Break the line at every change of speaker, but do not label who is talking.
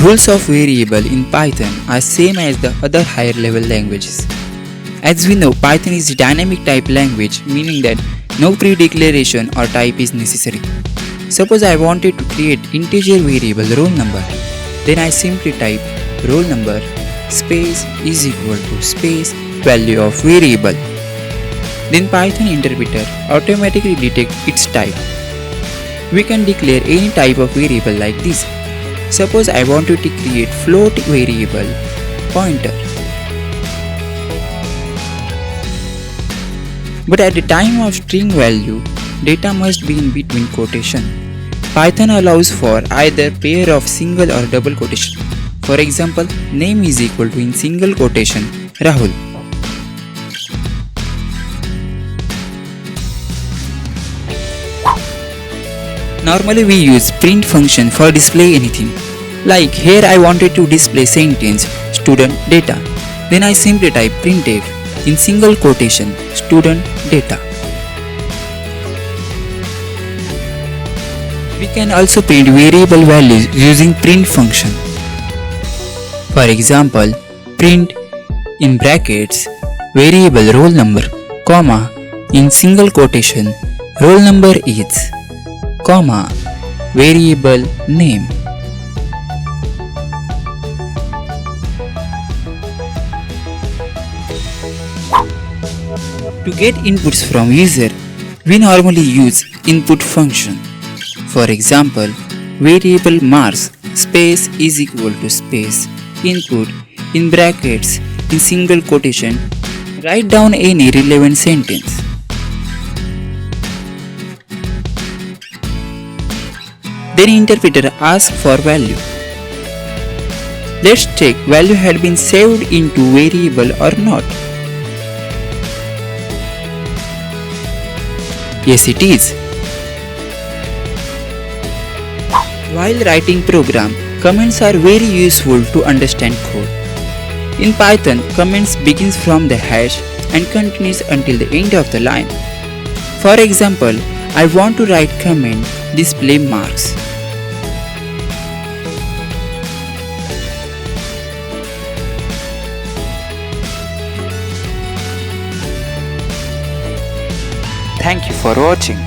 Rules of variable in Python are same as the other higher level languages. As we know, Python is a dynamic type language, meaning that no pre-declaration or type is necessary. Suppose I wanted to create integer variable roll number. Then I simply type roll number space is equal to space value of variable. Then Python interpreter automatically detects its type. We can declare any type of variable like this. Suppose I wanted to create float variable pointer. But at the time of string value, data must be in between quotation. Python allows for either pair of single or double quotation. For example, name is equal to in single quotation Rahul. Normally we use print function for display anything. Like here I wanted to display sentence student data. Then I simply type printf in single quotation student data. We can also print variable values using print function. For example, print in brackets variable roll number, comma in single quotation roll number is, comma variable name. To get inputs from user, we normally use input function. For example, variable marks space is equal to space input in brackets in single quotation. Write down any relevant sentence. Then interpreter asks for value. Let's check value had been saved into variable or not. Yes, it is. While writing program, comments are very useful to understand code. In Python, comments begins from the hash and continues until the end of the line. For example, I want to write comment display marks. Thank you for watching.